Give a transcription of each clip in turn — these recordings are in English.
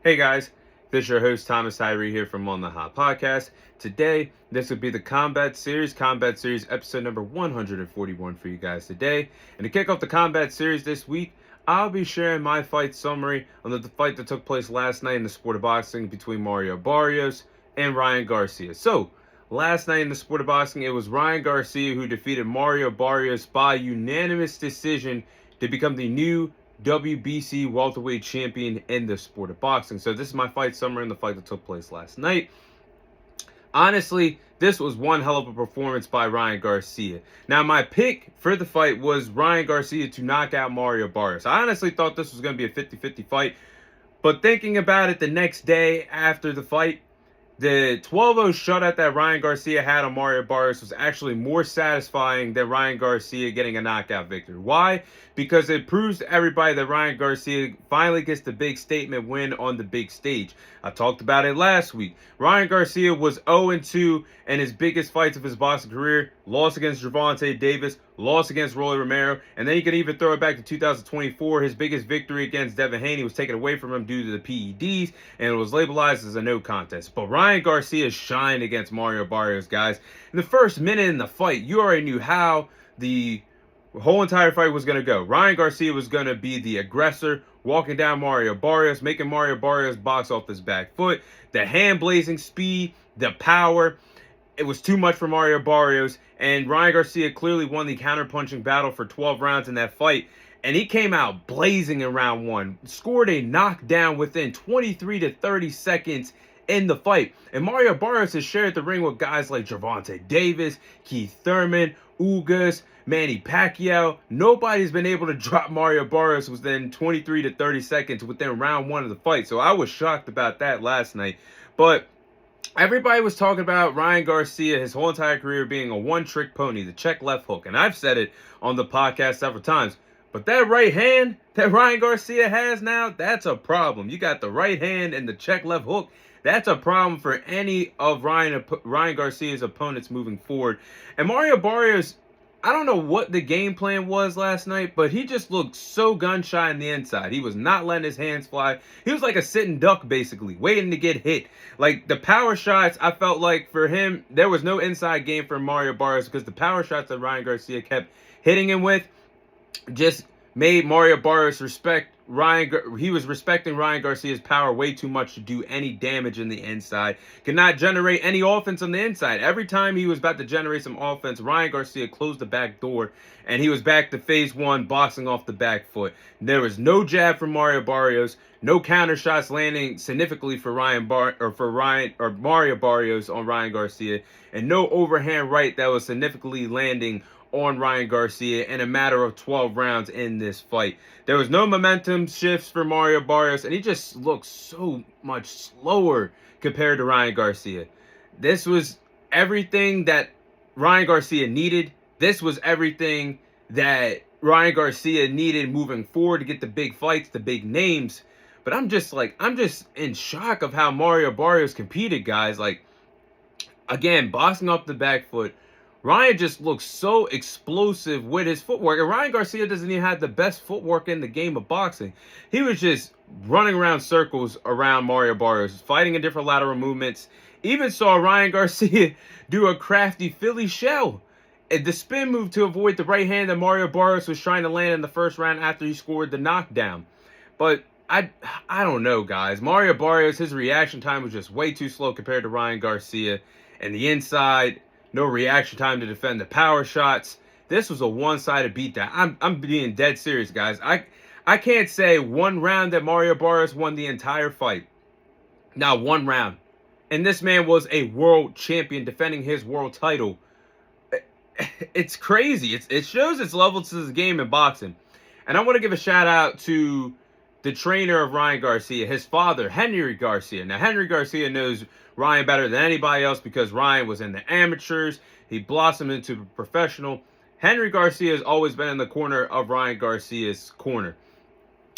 Hey guys, this is your host Thomas Tyree here from On the Hot Podcast. Today, this will be the Combat Series episode number 141 for you guys today. And to kick off the Combat Series this week, I'll be sharing my fight summary on the fight that took place last night in the sport of boxing between Mario Barrios and Ryan Garcia. So, last night in the sport of boxing, it was Ryan Garcia who defeated Mario Barrios by unanimous decision to become the new WBC welterweight champion in the sport of boxing. So this is my fight summary on the fight that took place last night. Honestly, this was one hell of a performance by Ryan Garcia. Now, my pick for the fight was Ryan Garcia to knock out Mario Barrios. I honestly thought this was going to be a 50-50 fight, but thinking about it the next day after the fight, the 12-0 shutout that Ryan Garcia had on Mario Barrios was actually more satisfying than Ryan Garcia getting a knockout victory. Why? Because it proves to everybody that Ryan Garcia finally gets the big statement win on the big stage. I talked about it last week. Ryan Garcia was 0-2 in his biggest fights of his boxing career. Lost against Gervonta Davis, lost against Rolly Romero, and then you can even throw it back to 2024. His biggest victory against Devin Haney was taken away from him due to the PEDs, and it was labeled as a no contest. But Ryan Garcia shined against Mario Barrios, guys. In the first minute in the fight, you already knew how the whole entire fight was going to go. Ryan Garcia was going to be the aggressor, walking down Mario Barrios, making Mario Barrios box off his back foot. The hand-blazing speed, the power, it was too much for Mario Barrios, and Ryan Garcia clearly won the counter-punching battle for 12 rounds in that fight, and he came out blazing in round one, scored a knockdown within 23 to 30 seconds in the fight. And Mario Barrios has shared the ring with guys like Gervonta Davis, Keith Thurman, Ugas, Manny Pacquiao. Nobody's been able to drop Mario Barrios within 23 to 30 seconds within round one of the fight. So I was shocked about that last night. But everybody was talking about Ryan Garcia, his whole entire career, being a one-trick pony, the check left hook. And I've said it on the podcast several times. But that right hand that Ryan Garcia has now, that's a problem. You got the right hand and the check left hook. That's a problem for any of Ryan Garcia's opponents moving forward. And Mario Barrios, I don't know what the game plan was last night, but he just looked so gun-shy on the inside. He was not letting his hands fly. He was like a sitting duck, basically, waiting to get hit. Like, the power shots, I felt like for him, there was no inside game for Mario Barrios because the power shots that Ryan Garcia kept hitting him with just made Mario Barrios he was respecting Ryan Garcia's power way too much to do any damage in the inside. Could not generate any offense on the inside. Every time he was about to generate some offense, Ryan Garcia closed the back door, and he was back to phase one, boxing off the back foot. There was no jab from Mario Barrios, no counter shots landing significantly for Mario Barrios on Ryan Garcia, and no overhand right that was significantly landing on Ryan Garcia in a matter of 12 rounds in this fight. There was no momentum shifts for Mario Barrios, and he just looked so much slower compared to Ryan Garcia. This was everything that Ryan Garcia needed. This was everything that Ryan Garcia needed moving forward to get the big fights, the big names. But I'm just in shock of how Mario Barrios competed, guys. Like, again, boxing up the back foot. Ryan just looks so explosive with his footwork. And Ryan Garcia doesn't even have the best footwork in the game of boxing. He was just running around circles around Mario Barrios, fighting in different lateral movements. Even saw Ryan Garcia do a crafty Philly shell. The spin move to avoid the right hand that Mario Barrios was trying to land in the first round after he scored the knockdown. But I don't know, guys. Mario Barrios, his reaction time was just way too slow compared to Ryan Garcia. And the inside, no reaction time to defend the power shots. This was a one-sided beatdown. I'm being dead serious, guys. I can't say one round that Mario Barrios won the entire fight. Not one round. And this man was a world champion defending his world title. It's crazy. It shows its level to the game in boxing. And I want to give a shout out to the trainer of Ryan Garcia, his father, Henry Garcia. Now, Henry Garcia knows Ryan better than anybody else because Ryan was in the amateurs. He blossomed into a professional. Henry Garcia has always been in the corner of Ryan Garcia's corner.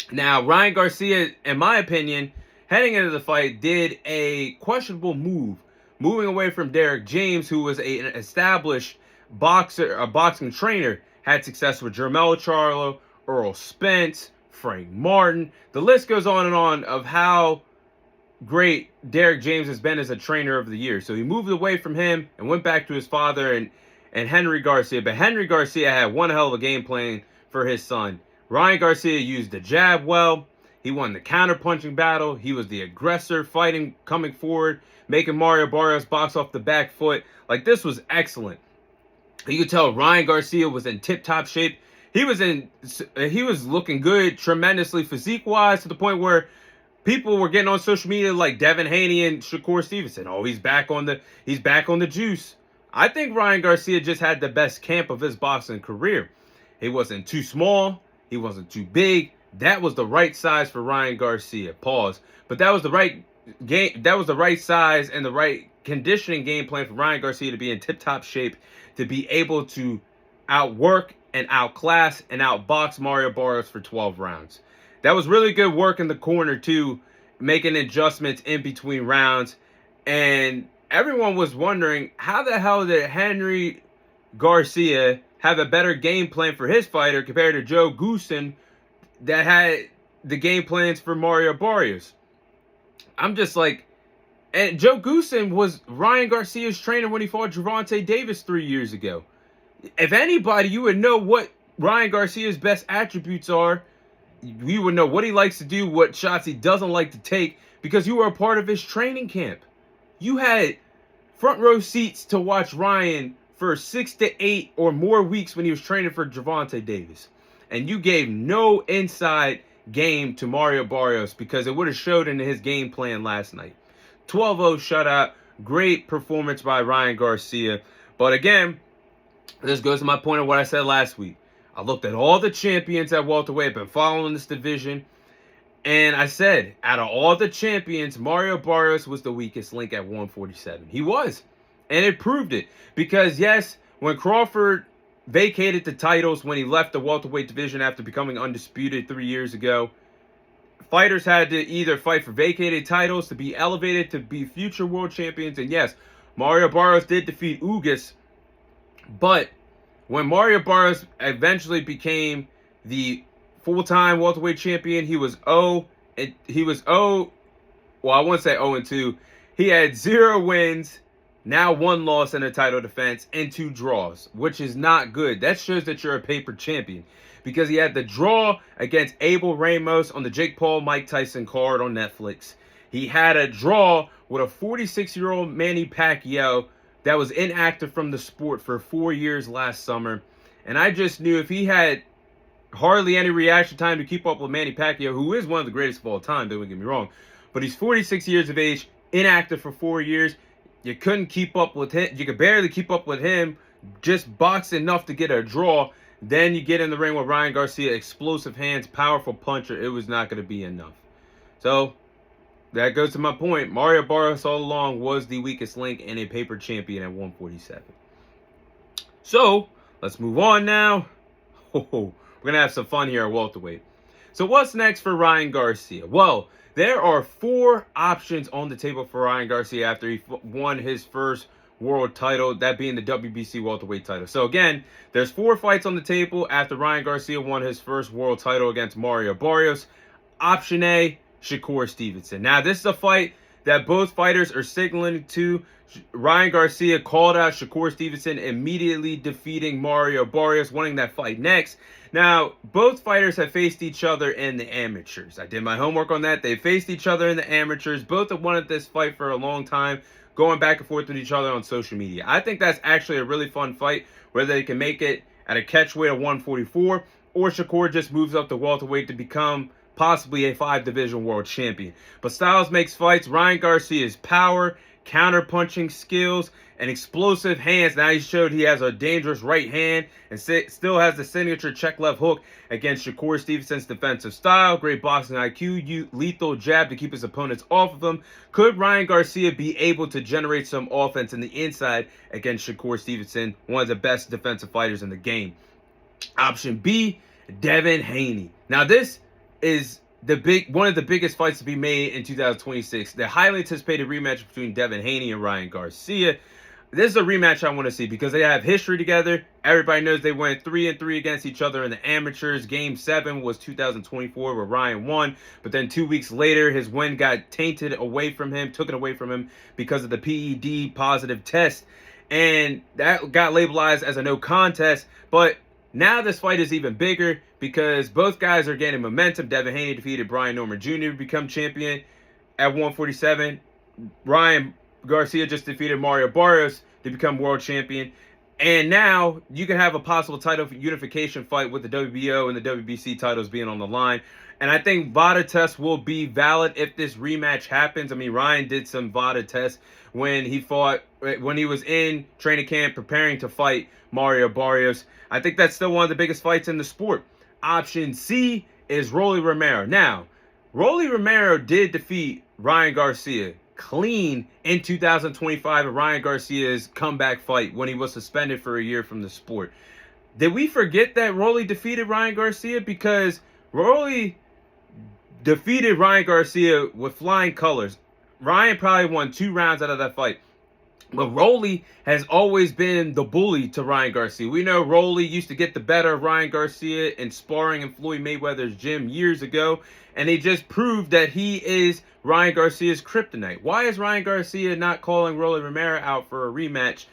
Now, Ryan Garcia, in my opinion, heading into the fight, did a questionable move, moving away from Derek James, who was an established boxing trainer, had success with Jermell Charlo, Earl Spence, Frank Martin. The list goes on and on of how great Derek James has been as a trainer of the year. So he moved away from him and went back to his father and Henry Garcia. But Henry Garcia had one hell of a game plan for his son. Ryan Garcia used the jab well. He won the counter-punching battle. He was the aggressor, fighting, coming forward, making Mario Barrios box off the back foot. Like, this was excellent. You could tell Ryan Garcia was in tip-top shape. He was looking good, tremendously physique-wise, to the point where people were getting on social media like Devin Haney and Shakur Stevenson. Oh, he's back on the juice. I think Ryan Garcia just had the best camp of his boxing career. He wasn't too small. He wasn't too big. That was the right size for Ryan Garcia. Pause. But that was the right game. That was the right size and the right conditioning game plan for Ryan Garcia to be in tip-top shape, to be able to outwork and outclass and outbox Mario Barrios for 12 rounds. That was really good work in the corner too, making adjustments in between rounds. And everyone was wondering, how the hell did Henry Garcia have a better game plan for his fighter compared to Joe Goosen that had the game plans for Mario Barrios? I'm just like, and Joe Goosen was Ryan Garcia's trainer when he fought Gervonta Davis 3 years ago. If anybody, you would know what Ryan Garcia's best attributes are. You would know what he likes to do, what shots he doesn't like to take, because you were a part of his training camp. You had front row seats to watch Ryan for 6 to 8 or more weeks when he was training for Gervonta Davis. And you gave no inside game to Mario Barrios because it would have showed in his game plan last night. 12-0 shutout. Great performance by Ryan Garcia. But again, this goes to my point of what I said last week. I looked at all the champions at welterweight, been following this division, and I said, out of all the champions, Mario Barrios was the weakest link at 147. He was. And it proved it. Because, yes, when Crawford vacated the titles when he left the welterweight division after becoming undisputed 3 years ago, fighters had to either fight for vacated titles to be elevated to be future world champions. And yes, Mario Barrios did defeat Ugas. But when Mario Barrios eventually became the full-time welterweight champion, he was well, I wouldn't say 0-2. He had 0 wins, now 1 loss in a title defense, and 2 draws, which is not good. That shows that you're a paper champion, because he had the draw against Abel Ramos on the Jake Paul-Mike Tyson card on Netflix. He had a draw with a 46-year-old Manny Pacquiao that was inactive from the sport for 4 years last summer. And I just knew if he had hardly any reaction time to keep up with Manny Pacquiao, who is one of the greatest of all time, don't get me wrong, but he's 46 years of age, inactive for 4 years. You couldn't keep up with him. You could barely keep up with him, just box enough to get a draw. Then you get in the ring with Ryan Garcia, explosive hands, powerful puncher. It was not going to be enough. So that goes to my point. Mario Barrios all along was the weakest link and a paper champion at 147. So let's move on now. We're going to have some fun here at welterweight. So what's next for Ryan Garcia? Well, there are 4 options on the table for Ryan Garcia after he won his first world title, that being the WBC welterweight title. So again, there's 4 fights on the table after Ryan Garcia won his first world title against Mario Barrios. Option A, Shakur Stevenson. Now, this is a fight that both fighters are signaling to. Ryan Garcia called out Shakur Stevenson, immediately defeating Mario Barrios, winning that fight next. Now, both fighters have faced each other in the amateurs. I did my homework on that. They faced each other in the amateurs. Both have wanted this fight for a long time, going back and forth with each other on social media. I think that's actually a really fun fight, whether they can make it at a catchweight of 144, or Shakur just moves up to welterweight to become possibly a 5-division world champion. But styles makes fights. Ryan Garcia's power, counter-punching skills, and explosive hands. Now he showed he has a dangerous right hand and still has the signature check left hook against Shakur Stevenson's defensive style. Great boxing IQ, lethal jab to keep his opponents off of him. Could Ryan Garcia be able to generate some offense in the inside against Shakur Stevenson, one of the best defensive fighters in the game? Option B, Devin Haney. Now this is one of the biggest fights to be made in 2026. The highly anticipated rematch between Devin Haney and Ryan Garcia. This is a rematch I want to see because they have history together. Everybody knows they went 3-3 against each other in the amateurs. Game 7 was 2024 where Ryan won, but then 2 weeks later his win got tainted away from him, took it away from him because of the PED positive test, and that got labelized as a no contest. But now this fight is even bigger because both guys are gaining momentum. Devin Haney defeated Brian Norman Jr. to become champion at 147. Ryan Garcia just defeated Mario Barrios to become world champion. And now you can have a possible title unification fight with the WBO and the WBC titles being on the line. And I think VADA tests will be valid if this rematch happens. I mean, Ryan did some VADA tests when he was in training camp preparing to fight Mario Barrios. I think that's still one of the biggest fights in the sport. Option C is Rolly Romero. Now, Rolly Romero did defeat Ryan Garcia clean in 2025 in Ryan Garcia's comeback fight when he was suspended for a year from the sport. Did we forget that Rolly defeated Ryan Garcia? Because Rolly defeated Ryan Garcia with flying colors. Ryan probably won 2 rounds out of that fight. But Rolly has always been the bully to Ryan Garcia. We know Rolly used to get the better of Ryan Garcia in sparring in Floyd Mayweather's gym years ago. And he just proved that he is Ryan Garcia's kryptonite. Why is Ryan Garcia not calling Rolly Romero out for a rematch,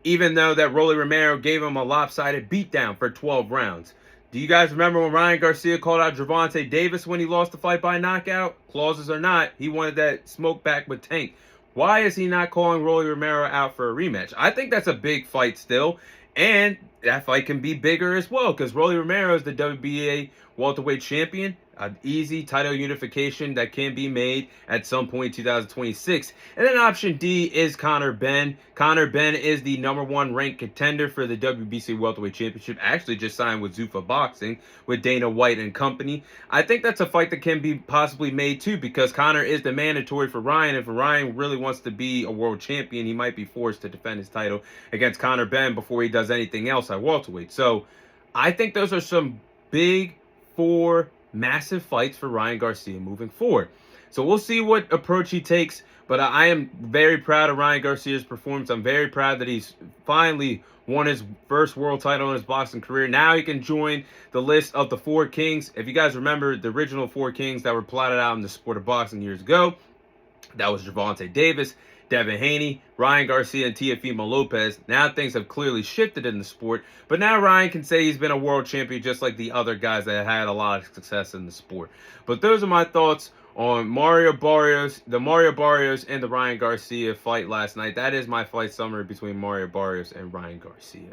even though that Rolly Romero gave him a lopsided beatdown for 12 rounds? Do you guys remember when Ryan Garcia called out Gervonta Davis when he lost the fight by knockout? Clauses or not, he wanted that smoke back with Tank. Why is he not calling Rolly Romero out for a rematch? I think that's a big fight still, and that fight can be bigger as well because Rolly Romero is the WBA welterweight champion. An easy title unification that can be made at some point in 2026. And then option D is Conor Benn. Conor Benn is the #1 ranked contender for the WBC welterweight championship. Actually just signed with Zuffa Boxing with Dana White and company. I think that's a fight that can be possibly made too because Conor is the mandatory for Ryan. If Ryan really wants to be a world champion, he might be forced to defend his title against Conor Benn before he does anything else at welterweight. So I think those are some big 4 massive fights for Ryan Garcia moving forward. So we'll see what approach he takes, but I am very proud of Ryan Garcia's performance. I'm very proud that he's finally won his first world title in his boxing career. Now he can join the list of the 4 kings. If you guys remember the original 4 kings that were plotted out in the sport of boxing years ago, that was Gervonta Davis, Devin Haney, Ryan Garcia, and Teofimo Lopez. Now things have clearly shifted in the sport, but now Ryan can say he's been a world champion just like the other guys that had a lot of success in the sport. But those are my thoughts on Mario Barrios and the Ryan Garcia fight last night. That is my fight summary between Mario Barrios and Ryan Garcia.